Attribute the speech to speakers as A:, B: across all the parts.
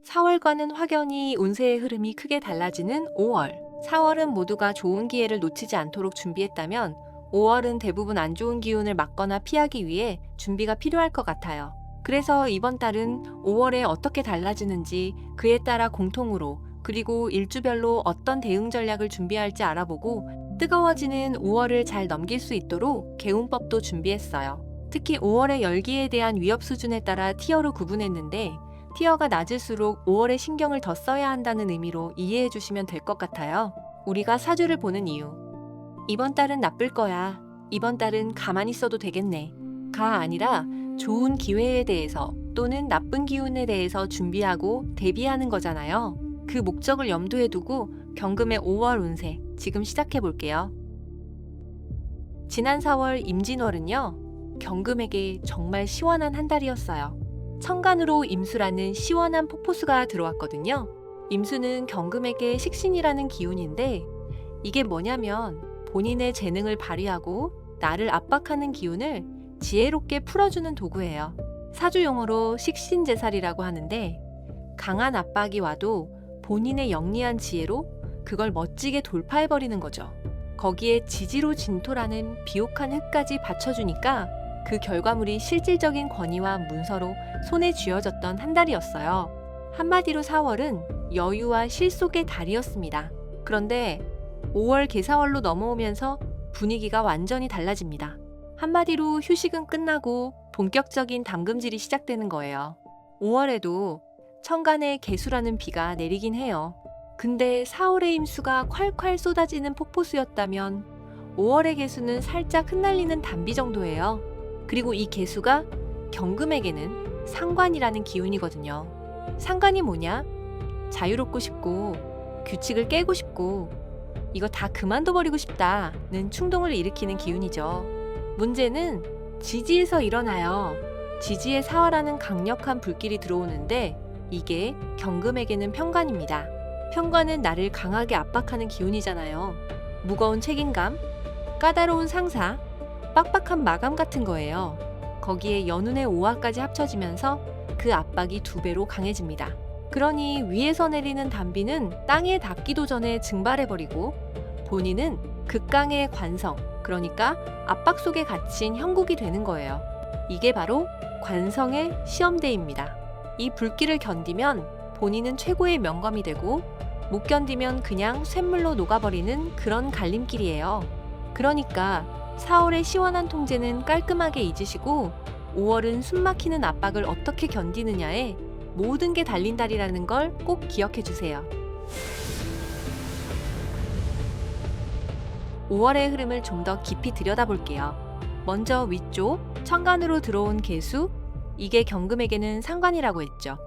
A: 4월과는 확연히 운세의 흐름이 크게 달라지는 5월. 4월은 모두가 좋은 기회를 놓치지 않도록 준비했다면 5월은 대부분 안 좋은 기운을 막거나 피하기 위해 준비가 필요할 것 같아요. 그래서 이번 달은 5월에 어떻게 달라지는지 그에 따라 공통으로 그리고 일주별로 어떤 대응 전략을 준비할지 알아보고 뜨거워지는 5월을 잘 넘길 수 있도록 개운법도 준비했어요. 특히 5월의 열기에 대한 위협 수준에 따라 티어로 구분했는데 티어가 낮을수록 5월에 신경을 더 써야 한다는 의미로 이해해 주시면 될 것 같아요. 우리가 사주를 보는 이유. 이번 달은 나쁠 거야. 이번 달은 가만히 있어도 되겠네. 가 아니라 좋은 기회에 대해서 또는 나쁜 기운에 대해서 준비하고 대비하는 거잖아요. 그 목적을 염두에 두고 경금의 5월 운세 지금 시작해 볼게요. 지난 4월 임진월은요. 경금에게 정말 시원한 한 달이었어요. 천간으로 임수라는 시원한 폭포수가 들어왔거든요. 임수는 경금에게 식신이라는 기운인데 이게 뭐냐면 본인의 재능을 발휘하고 나를 압박하는 기운을 지혜롭게 풀어주는 도구예요. 사주 용어로 식신제살이라고 하는데 강한 압박이 와도 본인의 영리한 지혜로 그걸 멋지게 돌파해버리는 거죠. 거기에 지지로 진토라는 비옥한 흙까지 받쳐주니까 그 결과물이 실질적인 권위와 문서로 손에 쥐어졌던 한 달이었어요. 한마디로 4월은 여유와 실속의 달이었습니다. 그런데 5월 개사월로 넘어오면서 분위기가 완전히 달라집니다. 한마디로 휴식은 끝나고 본격적인 담금질이 시작되는 거예요. 5월에도 천간에 개수라는 비가 내리긴 해요. 근데 4월의 임수가 콸콸 쏟아지는 폭포수였다면 5월의 개수는 살짝 흩날리는 단비 정도예요. 그리고 이 개수가 경금에게는 상관이라는 기운이거든요. 상관이 뭐냐? 자유롭고 싶고 규칙을 깨고 싶고 이거 다 그만둬버리고 싶다는 충동을 일으키는 기운이죠. 문제는 지지에서 일어나요. 지지에 사화라는 강력한 불길이 들어오는데 이게 경금에게는 편관입니다. 편관은 나를 강하게 압박하는 기운이잖아요. 무거운 책임감, 까다로운 상사, 빡빡한 마감 같은 거예요. 거기에 연운의 오화까지 합쳐지면서 그 압박이 2배로 강해집니다. 그러니 위에서 내리는 단비는 땅에 닿기도 전에 증발해버리고 본인은 극강의 관성, 그러니까 압박 속에 갇힌 형국이 되는 거예요. 이게 바로 관성의 시험대입니다. 이 불길을 견디면 본인은 최고의 명검이 되고 못 견디면 그냥 쇳물로 녹아버리는 그런 갈림길이에요. 그러니까 4월의 시원한 통제는 깔끔하게 잊으시고 5월은 숨막히는 압박을 어떻게 견디느냐에 모든 게 달린 달이라는 걸 꼭 기억해 주세요. 5월의 흐름을 좀 더 깊이 들여다볼게요. 먼저 위쪽 천간으로 들어온 개수, 이게 경금에게는 상관이라고 했죠.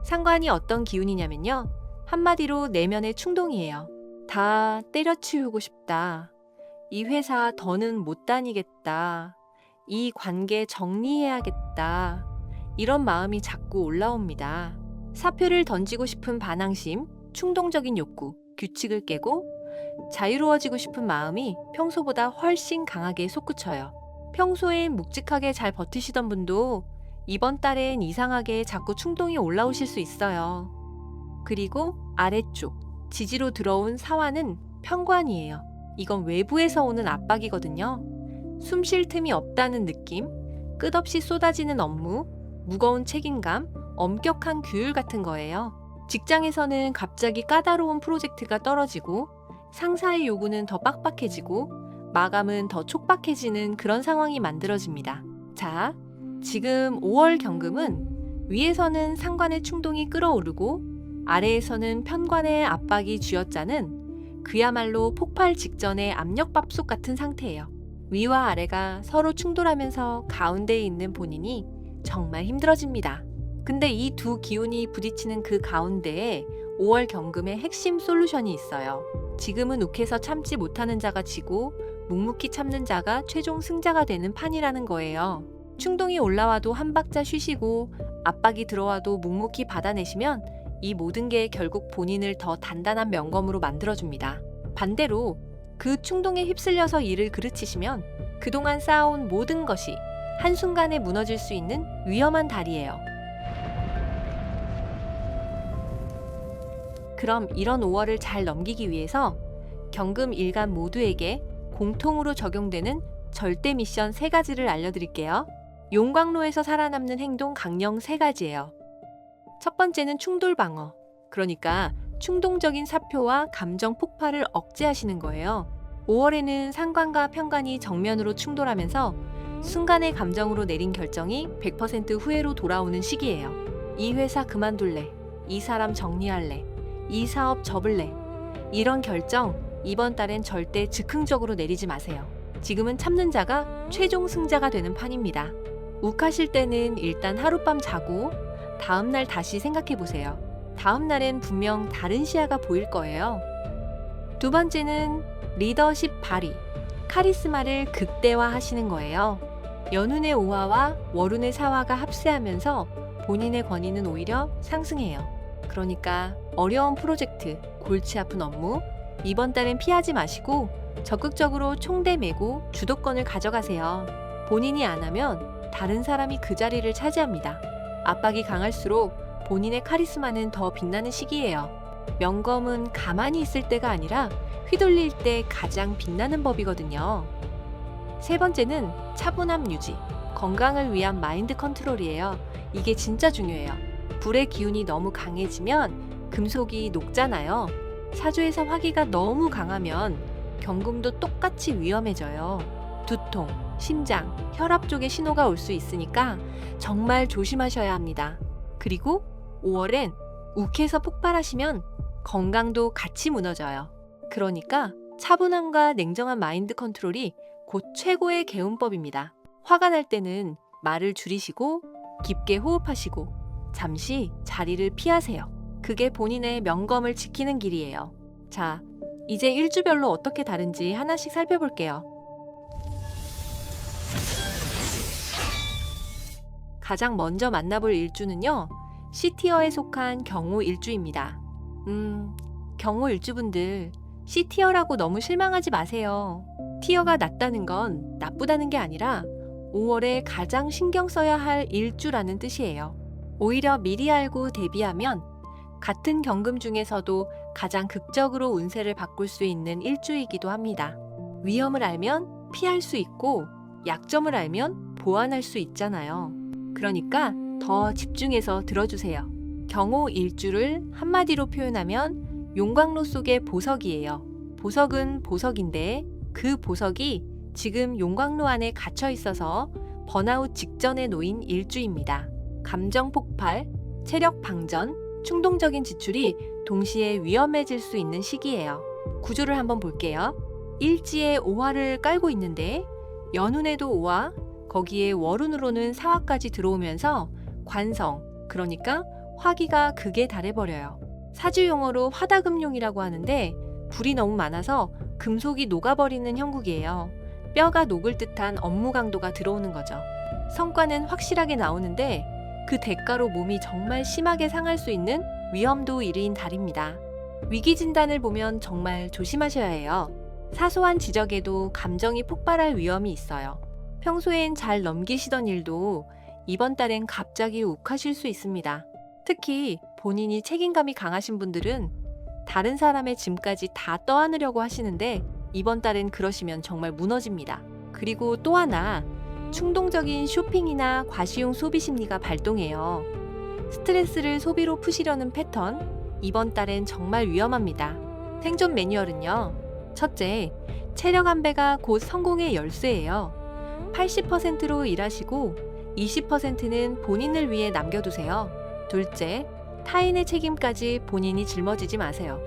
A: 상관이 어떤 기운이냐면요. 한마디로 내면의 충동이에요. 다 때려치우고 싶다. 이 회사 더는 못 다니겠다. 이 관계 정리해야겠다. 이런 마음이 자꾸 올라옵니다. 사표를 던지고 싶은 반항심, 충동적인 욕구, 규칙을 깨고 자유로워지고 싶은 마음이 평소보다 훨씬 강하게 솟구쳐요. 평소엔 묵직하게 잘 버티시던 분도 이번 달엔 이상하게 자꾸 충동이 올라오실 수 있어요. 그리고 아래쪽, 지지로 들어온 사화는 편관이에요. 이건 외부에서 오는 압박이거든요. 숨 쉴 틈이 없다는 느낌, 끝없이 쏟아지는 업무, 무거운 책임감, 엄격한 규율 같은 거예요. 직장에서는 갑자기 까다로운 프로젝트가 떨어지고 상사의 요구는 더 빡빡해지고 마감은 더 촉박해지는 그런 상황이 만들어집니다. 자, 지금 5월 경금은 위에서는 상관의 충동이 끌어오르고 아래에서는 편관의 압박이 쥐어짜는 그야말로 폭발 직전의 압력밥솥 같은 상태예요. 위와 아래가 서로 충돌하면서 가운데에 있는 본인이 정말 힘들어집니다. 근데 이 두 기운이 부딪히는 그 가운데에 5월 경금의 핵심 솔루션이 있어요. 지금은 욱해서 참지 못하는 자가 지고 묵묵히 참는 자가 최종 승자가 되는 판이라는 거예요. 충동이 올라와도 한 박자 쉬시고 압박이 들어와도 묵묵히 받아내시면 이 모든 게 결국 본인을 더 단단한 명검으로 만들어줍니다. 반대로 그 충동에 휩쓸려서 일을 그르치시면 그동안 쌓아온 모든 것이 한순간에 무너질 수 있는 위험한 달이에요. 그럼 이런 5월을 잘 넘기기 위해서 경금 일간 모두에게 공통으로 적용되는 절대 미션 3가지를 알려드릴게요. 용광로에서 살아남는 행동 강령 3가지예요. 첫 번째는 충돌 방어. 그러니까 충동적인 사표와 감정 폭발을 억제하시는 거예요. 5월에는 상관과 편관이 정면으로 충돌하면서 순간의 감정으로 내린 결정이 100% 후회로 돌아오는 시기예요. 이 회사 그만둘래. 이 사람 정리할래. 이 사업 접을래. 이런 결정 이번 달엔 절대 즉흥적으로 내리지 마세요. 지금은 참는 자가 최종 승자가 되는 판입니다. 욱하실 때는 일단 하룻밤 자고 다음날 다시 생각해 보세요. 다음날엔 분명 다른 시야가 보일 거예요. 두 번째는 리더십 발휘, 카리스마를 극대화하시는 거예요. 연운의 5화와 월운의 4화가 합세하면서 본인의 권위는 오히려 상승해요. 그러니까 어려운 프로젝트, 골치 아픈 업무, 이번 달엔 피하지 마시고 적극적으로 총대 메고 주도권을 가져가세요. 본인이 안 하면 다른 사람이 그 자리를 차지합니다. 압박이 강할수록 본인의 카리스마는 더 빛나는 시기예요. 명검은 가만히 있을 때가 아니라 휘둘릴 때 가장 빛나는 법이거든요. 세 번째는 차분함 유지, 건강을 위한 마인드 컨트롤이에요. 이게 진짜 중요해요. 불의 기운이 너무 강해지면 금속이 녹잖아요. 사주에서 화기가 너무 강하면 경금도 똑같이 위험해져요. 두통, 심장, 혈압 쪽에 신호가 올 수 있으니까 정말 조심하셔야 합니다. 그리고 5월엔 욱해서 폭발하시면 건강도 같이 무너져요. 그러니까 차분함과 냉정한 마인드 컨트롤이 곧 최고의 개운법입니다. 화가 날 때는 말을 줄이시고 깊게 호흡하시고 잠시 자리를 피하세요. 그게 본인의 명검을 지키는 길이에요. 자, 이제 일주별로 어떻게 다른지 하나씩 살펴볼게요. 가장 먼저 만나볼 일주는요, C티어에 속한 경호 일주입니다. 경호 일주분들, C티어라고 너무 실망하지 마세요. 티어가 낮다는 건 나쁘다는 게 아니라 5월에 가장 신경 써야 할 일주라는 뜻이에요. 오히려 미리 알고 대비하면 같은 경금 중에서도 가장 극적으로 운세를 바꿀 수 있는 일주이기도 합니다. 위험을 알면 피할 수 있고 약점을 알면 보완할 수 있잖아요. 그러니까 더 집중해서 들어주세요. 경호 일주를 한마디로 표현하면 용광로 속의 보석이에요. 보석은 보석인데 그 보석이 지금 용광로 안에 갇혀 있어서 번아웃 직전에 놓인 일주입니다. 감정 폭발, 체력 방전, 충동적인 지출이 동시에 위험해질 수 있는 시기예요. 구조를 한번 볼게요. 일지에 5화를 깔고 있는데 연운에도 5화, 거기에 월운으로는 4화까지 들어오면서 관성, 그러니까 화기가 극에 달해버려요. 사주 용어로 화다금용이라고 하는데 불이 너무 많아서 금속이 녹아버리는 형국이에요. 뼈가 녹을 듯한 업무 강도가 들어오는 거죠. 성과는 확실하게 나오는데 그 대가로 몸이 정말 심하게 상할 수 있는 위험도 1위인 달입니다. 위기 진단을 보면 정말 조심하셔야 해요. 사소한 지적에도 감정이 폭발할 위험이 있어요. 평소엔 잘 넘기시던 일도 이번 달엔 갑자기 욱하실 수 있습니다. 특히 본인이 책임감이 강하신 분들은 다른 사람의 짐까지 다 떠안으려고 하시는데 이번 달엔 그러시면 정말 무너집니다. 그리고 또 하나, 충동적인 쇼핑이나 과시용 소비 심리가 발동해요. 스트레스를 소비로 푸시려는 패턴, 이번 달엔 정말 위험합니다. 생존 매뉴얼은요. 첫째, 체력 안배가 곧 성공의 열쇠예요. 80%로 일하시고 20%는 본인을 위해 남겨두세요. 둘째, 타인의 책임까지 본인이 짊어지지 마세요.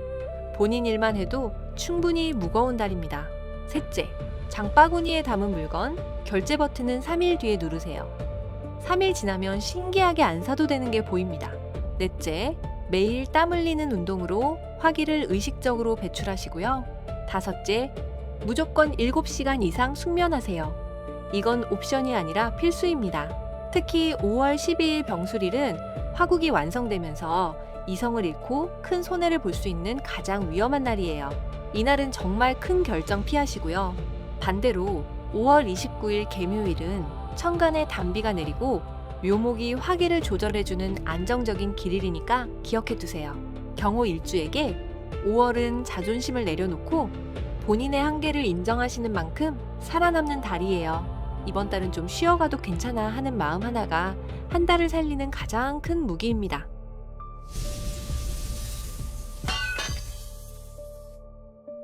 A: 본인 일만 해도 충분히 무거운 달입니다. 셋째, 장바구니에 담은 물건, 결제 버튼은 3일 뒤에 누르세요. 3일 지나면 신기하게 안 사도 되는 게 보입니다. 넷째, 매일 땀 흘리는 운동으로 화기를 의식적으로 배출하시고요. 다섯째, 무조건 7시간 이상 숙면하세요. 이건 옵션이 아니라 필수입니다. 특히 5월 12일 병술일은 화국이 완성되면서 이성을 잃고 큰 손해를 볼 수 있는 가장 위험한 날이에요. 이날은 정말 큰 결정 피하시고요. 반대로 5월 29일 개묘일은 천간에 단비가 내리고 묘목이 화기를 조절해주는 안정적인 길일이니까 기억해두세요. 경호 일주에게 5월은 자존심을 내려놓고 본인의 한계를 인정하시는 만큼 살아남는 달이에요. 이번 달은 좀 쉬어가도 괜찮아 하는 마음 하나가 한 달을 살리는 가장 큰 무기입니다.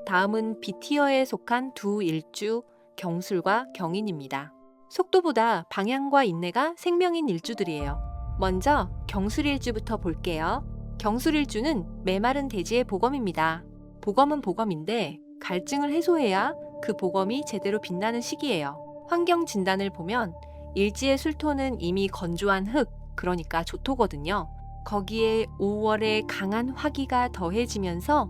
A: 다음은 B티어에 속한 두 일주 경술과 경인입니다. 속도보다 방향과 인내가 생명인 일주들이에요. 먼저 경술일주부터 볼게요. 경술일주는 메마른 대지의 보검입니다. 보검은 보검인데 갈증을 해소해야 그 보검이 제대로 빛나는 시기예요. 환경 진단을 보면 일지의 술토는 이미 건조한 흙, 그러니까 조토거든요. 거기에 5월의 강한 화기가 더해지면서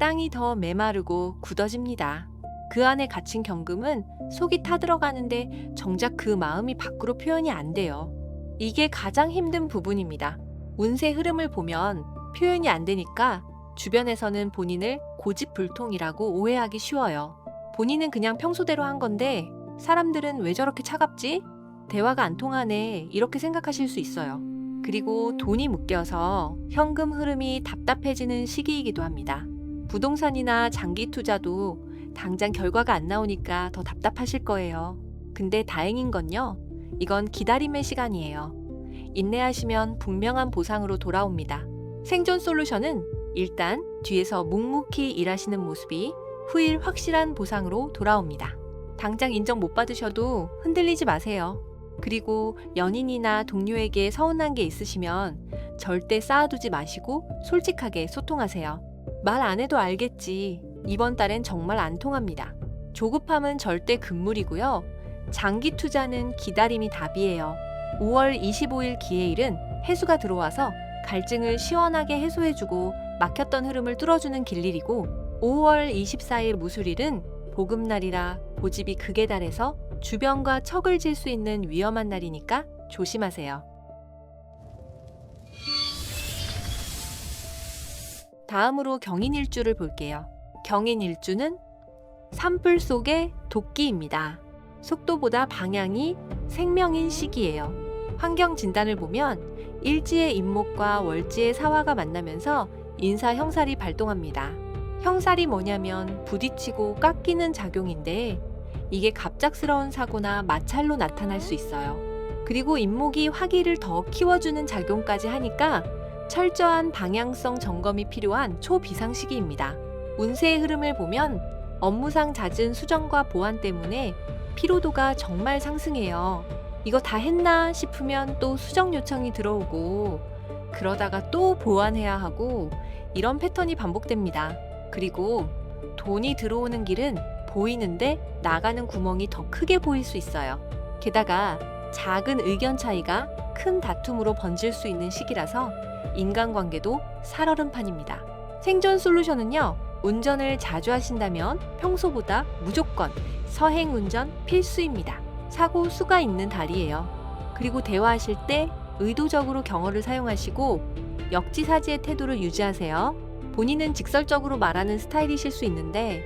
A: 땅이 더 메마르고 굳어집니다. 그 안에 갇힌 경금은 속이 타들어가는데 정작 그 마음이 밖으로 표현이 안 돼요. 이게 가장 힘든 부분입니다. 운세 흐름을 보면 표현이 안 되니까 주변에서는 본인을 고집불통이라고 오해하기 쉬워요. 본인은 그냥 평소대로 한 건데 사람들은 왜 저렇게 차갑지? 대화가 안 통하네. 이렇게 생각하실 수 있어요. 그리고 돈이 묶여서 현금 흐름이 답답해지는 시기이기도 합니다. 부동산이나 장기 투자도 당장 결과가 안 나오니까 더 답답하실 거예요. 근데 다행인 건요. 이건 기다림의 시간이에요. 인내하시면 분명한 보상으로 돌아옵니다. 생존 솔루션은 일단 뒤에서 묵묵히 일하시는 모습이 후일 확실한 보상으로 돌아옵니다. 당장 인정 못 받으셔도 흔들리지 마세요. 그리고 연인이나 동료에게 서운한 게 있으시면 절대 쌓아두지 마시고 솔직하게 소통하세요. 말 안 해도 알겠지. 이번 달엔 정말 안 통합니다. 조급함은 절대 금물이고요. 장기 투자는 기다림이 답이에요. 5월 25일 기해일은 해수가 들어와서 갈증을 시원하게 해소해주고 막혔던 흐름을 뚫어주는 길일이고 5월 24일 무술일은 보금날이라 고집이 극에 달해서 주변과 척을 질 수 있는 위험한 날이니까 조심하세요. 다음으로 경인일주를 볼게요. 경인일주는 산불 속의 도끼입니다. 속도보다 방향이 생명인 시기예요. 환경 진단을 보면 일지의 임목과 월지의 사화가 만나면서 인사 형살이 발동합니다. 형살이 뭐냐면 부딪히고 깎이는 작용인데 이게 갑작스러운 사고나 마찰로 나타날 수 있어요. 그리고 임목이 화기를 더 키워주는 작용까지 하니까 철저한 방향성 점검이 필요한 초비상 시기입니다. 운세의 흐름을 보면 업무상 잦은 수정과 보완 때문에 피로도가 정말 상승해요. 이거 다 했나 싶으면 또 수정 요청이 들어오고 그러다가 또 보완해야 하고 이런 패턴이 반복됩니다. 그리고 돈이 들어오는 길은 보이는데 나가는 구멍이 더 크게 보일 수 있어요. 게다가 작은 의견 차이가 큰 다툼으로 번질 수 있는 시기라서 인간관계도 살얼음판입니다. 생존 솔루션은요. 운전을 자주 하신다면 평소보다 무조건 서행 운전 필수입니다. 사고 수가 있는 달이에요. 그리고 대화하실 때 의도적으로 경어를 사용하시고 역지사지의 태도를 유지하세요. 본인은 직설적으로 말하는 스타일이실 수 있는데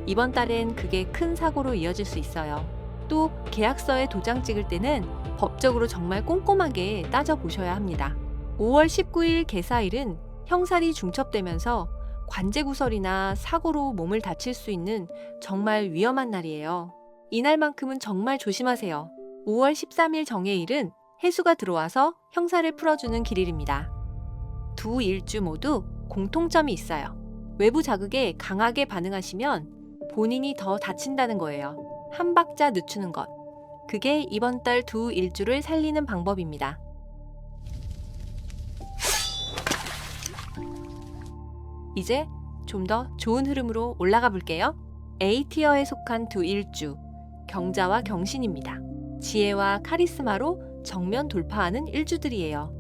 A: 이번 달엔 그게 큰 사고로 이어질 수 있어요. 또 계약서에 도장 찍을 때는 법적으로 정말 꼼꼼하게 따져보셔야 합니다. 5월 19일 개사일은 형살이 중첩되면서 관제구설이나 사고로 몸을 다칠 수 있는 정말 위험한 날이에요. 이날만큼은 정말 조심하세요. 5월 13일 정해일은 해수가 들어와서 형사를 풀어주는 길일입니다. 두 일주 모두 공통점이 있어요. 외부 자극에 강하게 반응하시면 본인이 더 다친다는 거예요. 한 박자 늦추는 것. 그게 이번 달 두 일주를 살리는 방법입니다. 이제 좀 더 좋은 흐름으로 올라가 볼게요. A티어에 속한 두 일주, 경자와 경신입니다. 지혜와 카리스마로 정면 돌파하는 일주들이에요.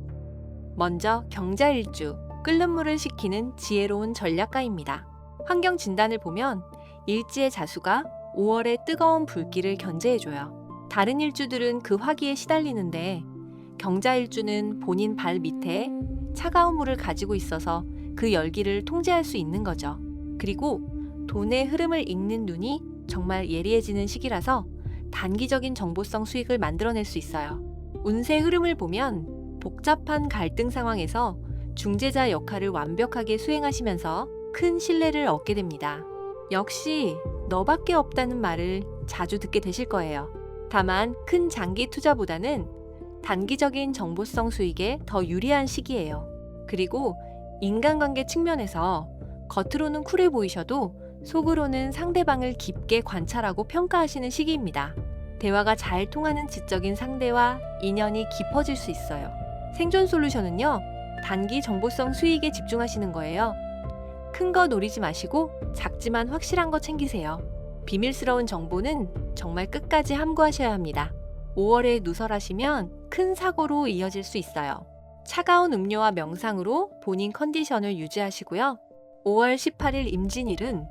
A: 먼저 경자 일주, 끓는 물을 식히는 지혜로운 전략가입니다. 환경 진단을 보면 일지의 자수가 5월의 뜨거운 불길을 견제해줘요. 다른 일주들은 그 화기에 시달리는데 경자 일주는 본인 발 밑에 차가운 물을 가지고 있어서 그 열기를 통제할 수 있는 거죠. 그리고 돈의 흐름을 읽는 눈이 정말 예리해지는 시기라서 단기적인 정보성 수익을 만들어낼 수 있어요. 운세 흐름을 보면 복잡한 갈등 상황에서 중재자 역할을 완벽하게 수행하시면서 큰 신뢰를 얻게 됩니다. 역시 너밖에 없다는 말을 자주 듣게 되실 거예요. 다만 큰 장기 투자보다는 단기적인 정보성 수익에 더 유리한 시기예요. 그리고 인간관계 측면에서 겉으로는 쿨해 보이셔도 속으로는 상대방을 깊게 관찰하고 평가하시는 시기입니다. 대화가 잘 통하는 지적인 상대와 인연이 깊어질 수 있어요. 생존 솔루션은요, 단기 정보성 수익에 집중하시는 거예요. 큰 거 노리지 마시고 작지만 확실한 거 챙기세요. 비밀스러운 정보는 정말 끝까지 함구하셔야 합니다. 5월에 누설하시면 큰 사고로 이어질 수 있어요. 차가운 음료와 명상으로 본인 컨디션을 유지하시고요. 5월 18일 임진일은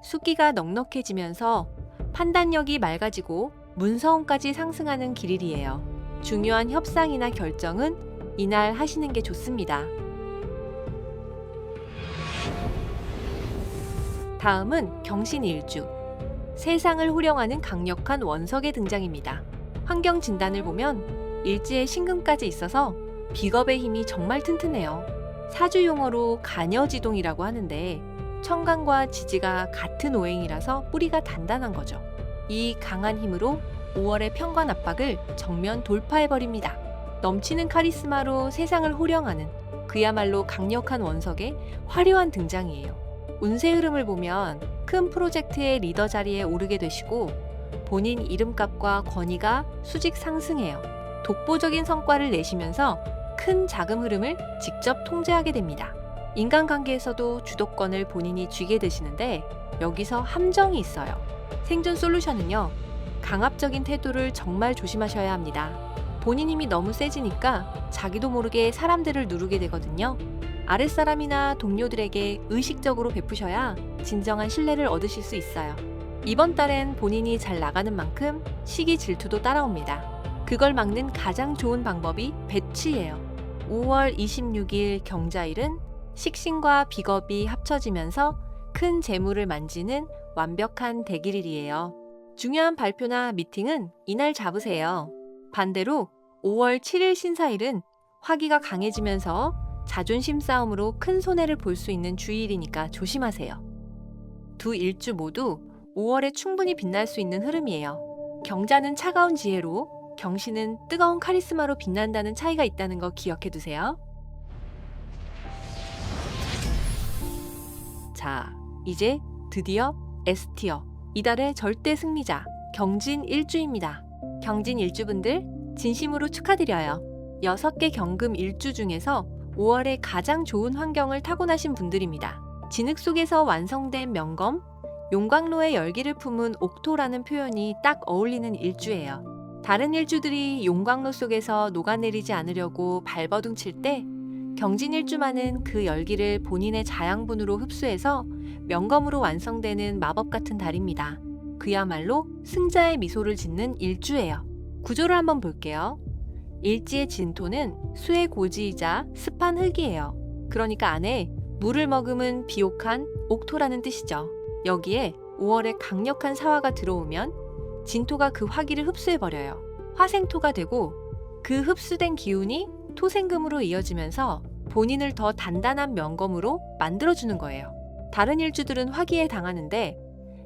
A: 숫기가 넉넉해지면서 판단력이 맑아지고 문서운까지 상승하는 길일이에요. 중요한 협상이나 결정은 이날 하시는 게 좋습니다. 다음은 경신일주. 세상을 호령하는 강력한 원석의 등장입니다. 환경 진단을 보면 일지에 신금까지 있어서 비겁의 힘이 정말 튼튼해요. 사주 용어로 간여지동이라고 하는데 천간과 지지가 같은 오행이라서 뿌리가 단단한 거죠. 이 강한 힘으로 5월의 편관 압박을 정면 돌파해버립니다. 넘치는 카리스마로 세상을 호령하는 그야말로 강력한 원석의 화려한 등장이에요. 운세 흐름을 보면 큰 프로젝트의 리더 자리에 오르게 되시고 본인 이름값과 권위가 수직 상승해요. 독보적인 성과를 내시면서 큰 자금 흐름을 직접 통제하게 됩니다. 인간관계에서도 주도권을 본인이 쥐게 되시는데 여기서 함정이 있어요. 생존 솔루션은요, 강압적인 태도를 정말 조심하셔야 합니다. 본인 힘이 너무 세지니까 자기도 모르게 사람들을 누르게 되거든요. 아랫사람이나 동료들에게 의식적으로 베푸셔야 진정한 신뢰를 얻으실 수 있어요. 이번 달엔 본인이 잘 나가는 만큼 시기 질투도 따라옵니다. 그걸 막는 가장 좋은 방법이 배치예요. 5월 26일 경자일은 식신과 비겁이 합쳐지면서 큰 재물을 만지는 완벽한 대길일이에요. 중요한 발표나 미팅은 이날 잡으세요. 반대로 5월 7일 신사일은 화기가 강해지면서 자존심 싸움으로 큰 손해를 볼 수 있는 주일이니까 조심하세요. 두 일주 모두 5월에 충분히 빛날 수 있는 흐름이에요. 경자는 차가운 지혜로, 경신은 뜨거운 카리스마로 빛난다는 차이가 있다는 거 기억해 두세요. 자, 이제 드디어 S티어, 이달의 절대 승리자 경진 일주입니다. 경진 일주분들 진심으로 축하드려요. 6개 경금 일주 중에서 5월에 가장 좋은 환경을 타고나신 분들입니다. 진흙 속에서 완성된 명검, 용광로의 열기를 품은 옥토라는 표현이 딱 어울리는 일주예요. 다른 일주들이 용광로 속에서 녹아내리지 않으려고 발버둥 칠 때 경진 일주만은 그 열기를 본인의 자양분으로 흡수해서 명검으로 완성되는 마법 같은 달입니다. 그야말로 승자의 미소를 짓는 일주예요. 구조를 한번 볼게요. 일지의 진토는 수의 고지이자 습한 흙이에요. 그러니까 안에 물을 머금은 비옥한 옥토라는 뜻이죠. 여기에 5월에 강력한 사화가 들어오면 진토가 그 화기를 흡수해버려요. 화생토가 되고 그 흡수된 기운이 토생금으로 이어지면서 본인을 더 단단한 명검으로 만들어주는 거예요. 다른 일주들은 화기에 당하는데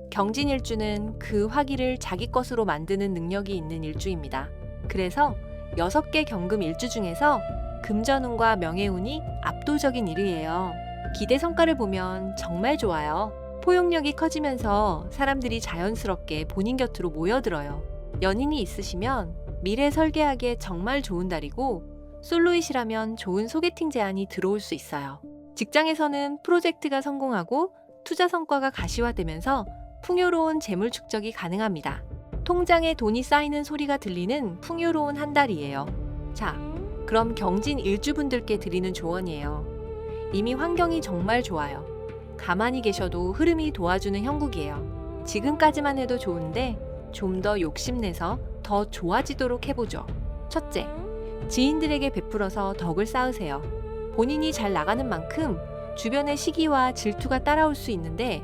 A: 경진 일주는 그 화기를 자기 것으로 만드는 능력이 있는 일주입니다. 그래서 6개 경금 일주 중에서 금전운과 명예운이 압도적인 1위예요. 기대 성과를 보면 정말 좋아요. 포용력이 커지면서 사람들이 자연스럽게 본인 곁으로 모여들어요. 연인이 있으시면 미래 설계하기에 정말 좋은 달이고 솔로이시라면 좋은 소개팅 제안이 들어올 수 있어요. 직장에서는 프로젝트가 성공하고 투자 성과가 가시화되면서 풍요로운 재물 축적이 가능합니다. 통장에 돈이 쌓이는 소리가 들리는 풍요로운 한 달이에요. 자, 그럼 경진 일주분들께 드리는 조언이에요. 이미 환경이 정말 좋아요. 가만히 계셔도 흐름이 도와주는 형국이에요. 지금까지만 해도 좋은데 좀 더 욕심내서 더 좋아지도록 해보죠. 첫째, 지인들에게 베풀어서 덕을 쌓으세요. 본인이 잘 나가는 만큼 주변의 시기와 질투가 따라올 수 있는데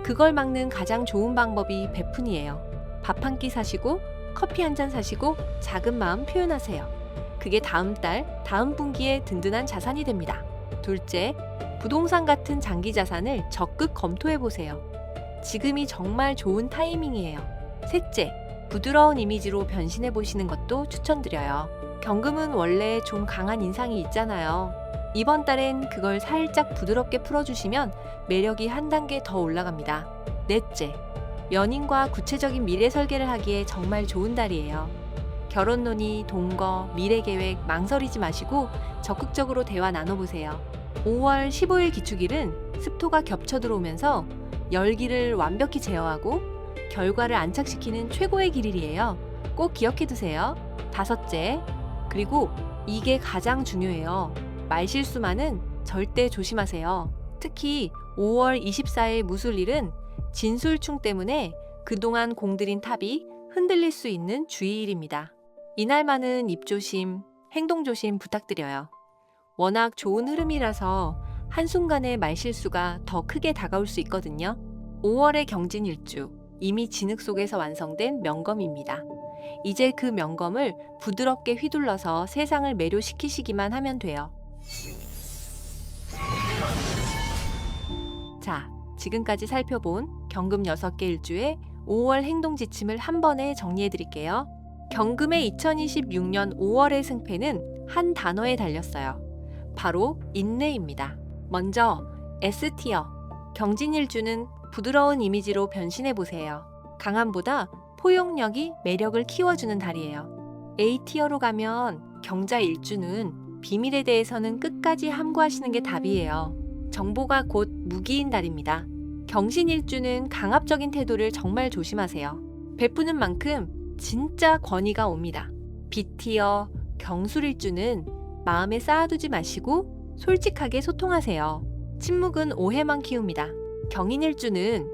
A: 그걸 막는 가장 좋은 방법이 베푼이에요. 밥 한 끼 사시고 커피 한 잔 사시고 작은 마음 표현하세요. 그게 다음 달, 다음 분기에 든든한 자산이 됩니다. 둘째, 부동산 같은 장기 자산을 적극 검토해 보세요. 지금이 정말 좋은 타이밍이에요. 셋째, 부드러운 이미지로 변신해 보시는 것도 추천드려요. 경금은 원래 좀 강한 인상이 있잖아요. 이번 달엔 그걸 살짝 부드럽게 풀어주시면 매력이 한 단계 더 올라갑니다. 넷째, 연인과 구체적인 미래 설계를 하기에 정말 좋은 달이에요. 결혼 논의, 동거, 미래 계획 망설이지 마시고 적극적으로 대화 나눠보세요. 5월 15일 기축일은 습토가 겹쳐 들어오면서 열기를 완벽히 제어하고 결과를 안착시키는 최고의 길일이에요. 꼭 기억해 두세요. 다섯째, 그리고 이게 가장 중요해요. 말실수만은 절대 조심하세요. 특히 5월 24일 무술일은 진술충 때문에 그동안 공들인 탑이 흔들릴 수 있는 주의일입니다. 이날만은 입조심, 행동조심 부탁드려요. 워낙 좋은 흐름이라서 한순간의 말실수가 더 크게 다가올 수 있거든요. 5월의 경진일주, 이미 진흙 속에서 완성된 명검입니다. 이제 그 명검을 부드럽게 휘둘러서 세상을 매료시키시기만 하면 돼요. 자, 지금까지 살펴본 경금 6개 일주의 5월 행동 지침을 한 번에 정리해 드릴게요. 경금의 2026년 5월의 승패는 한 단어에 달렸어요. 바로 인내입니다. 먼저 S티어, 경진일주는 부드러운 이미지로 변신해 보세요. 강함보다 포용력이 매력을 키워주는 달이에요. A티어로 가면 경자일주는 비밀에 대해서는 끝까지 함구하시는 게 답이에요. 정보가 곧 무기인 달입니다. 경신일주는 강압적인 태도를 정말 조심하세요. 베푸는 만큼 진짜 권위가 옵니다. B티어, 경술일주는 마음에 쌓아두지 마시고 솔직하게 소통하세요. 침묵은 오해만 키웁니다. 경인일주는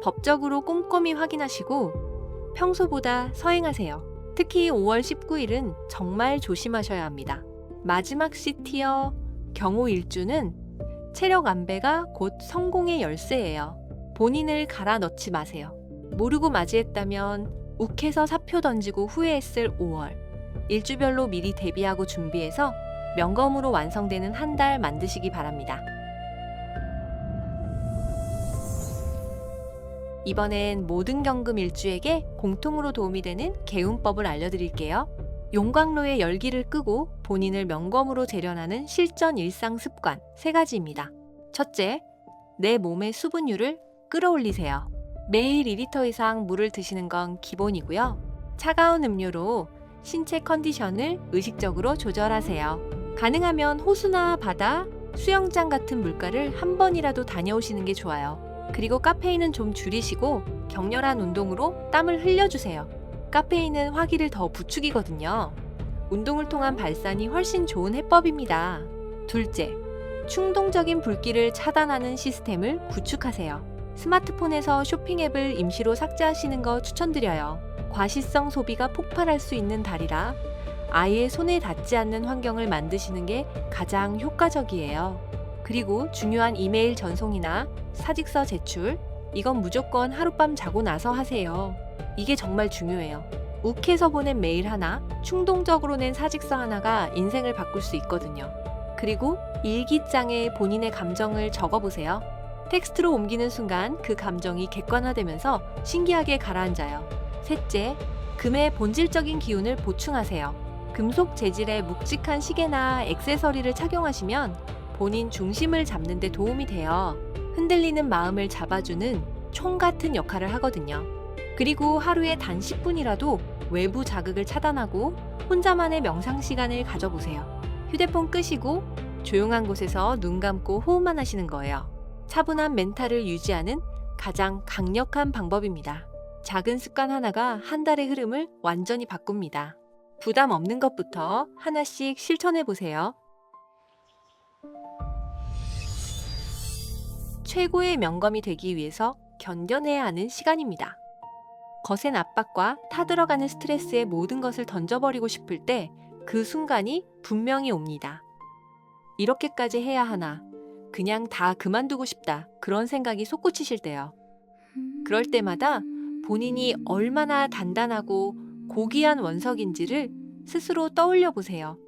A: 법적으로 꼼꼼히 확인하시고 평소보다 서행하세요. 특히 5월 19일은 정말 조심하셔야 합니다. 마지막 C티어, 경호일주는 체력 안배가 곧 성공의 열쇠예요. 본인을 갈아 넣지 마세요. 모르고 맞이했다면 욱해서 사표 던지고 후회했을 5월. 일주별로 미리 대비하고 준비해서 명검으로 완성되는 한 달 만드시기 바랍니다. 이번엔 모든 경금 일주에게 공통으로 도움이 되는 개운법을 알려드릴게요. 용광로의 열기를 끄고 본인을 명검으로 재련하는 실전 일상 습관 3가지입니다. 첫째, 내 몸의 수분율을 끌어올리세요. 매일 2리터 이상 물을 드시는 건 기본이고요. 차가운 음료로 신체 컨디션을 의식적으로 조절하세요. 가능하면 호수나 바다, 수영장 같은 물가를 한 번이라도 다녀오시는 게 좋아요. 그리고 카페인은 좀 줄이시고 격렬한 운동으로 땀을 흘려주세요. 카페인은 화기를 더 부추기거든요. 운동을 통한 발산이 훨씬 좋은 해법입니다. 둘째, 충동적인 불길을 차단하는 시스템을 구축하세요. 스마트폰에서 쇼핑 앱을 임시로 삭제하시는 거 추천드려요. 과시성 소비가 폭발할 수 있는 달이라 아예 손에 닿지 않는 환경을 만드시는 게 가장 효과적이에요. 그리고 중요한 이메일 전송이나 사직서 제출, 이건 무조건 하룻밤 자고 나서 하세요. 이게 정말 중요해요. 욱해서 보낸 메일 하나, 충동적으로 낸 사직서 하나가 인생을 바꿀 수 있거든요. 그리고 일기장에 본인의 감정을 적어보세요. 텍스트로 옮기는 순간 그 감정이 객관화되면서 신기하게 가라앉아요. 셋째, 금의 본질적인 기운을 보충하세요. 금속 재질의 묵직한 시계나 액세서리를 착용하시면 본인 중심을 잡는 데 도움이 돼요. 흔들리는 마음을 잡아주는 총 같은 역할을 하거든요. 그리고 하루에 단 10분이라도 외부 자극을 차단하고 혼자만의 명상 시간을 가져보세요. 휴대폰 끄시고 조용한 곳에서 눈 감고 호흡만 하시는 거예요. 차분한 멘탈을 유지하는 가장 강력한 방법입니다. 작은 습관 하나가 한 달의 흐름을 완전히 바꿉니다. 부담 없는 것부터 하나씩 실천해 보세요. 최고의 명검이 되기 위해서 견뎌내야 하는 시간입니다. 거센 압박과 타들어가는 스트레스에 모든 것을 던져버리고 싶을 때 그 순간이 분명히 옵니다. 이렇게까지 해야 하나, 그냥 다 그만두고 싶다, 그런 생각이 솟구치실 때요. 그럴 때마다 본인이 얼마나 단단하고 고귀한 원석인지를 스스로 떠올려 보세요.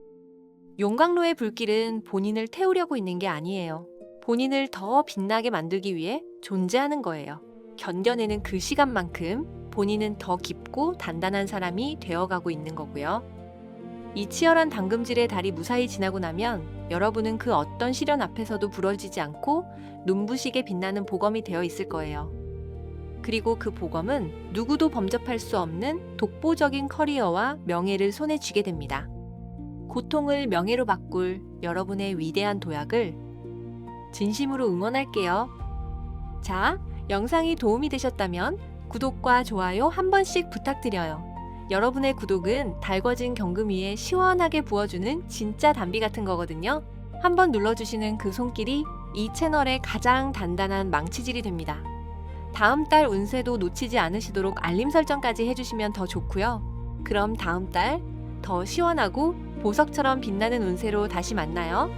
A: 용광로의 불길은 본인을 태우려고 있는 게 아니에요. 본인을 더 빛나게 만들기 위해 존재하는 거예요. 견뎌내는 그 시간만큼 본인은 더 깊고 단단한 사람이 되어가고 있는 거고요. 이 치열한 당금질의 달이 무사히 지나고 나면 여러분은 그 어떤 시련 앞에서도 부러지지 않고 눈부시게 빛나는 보검이 되어 있을 거예요. 그리고 그 보검은 누구도 범접할 수 없는 독보적인 커리어와 명예를 손에 쥐게 됩니다. 고통을 명예로 바꿀 여러분의 위대한 도약을 진심으로 응원할게요. 자, 영상이 도움이 되셨다면 구독과 좋아요 한 번씩 부탁드려요. 여러분의 구독은 달궈진 경금 위에 시원하게 부어주는 진짜 담비 같은 거거든요. 한번 눌러주시는 그 손길이 이 채널의 가장 단단한 망치질이 됩니다. 다음 달 운세도 놓치지 않으시도록 알림 설정까지 해주시면 더 좋고요. 그럼 다음 달 더 시원하고 보석처럼 빛나는 운세로 다시 만나요.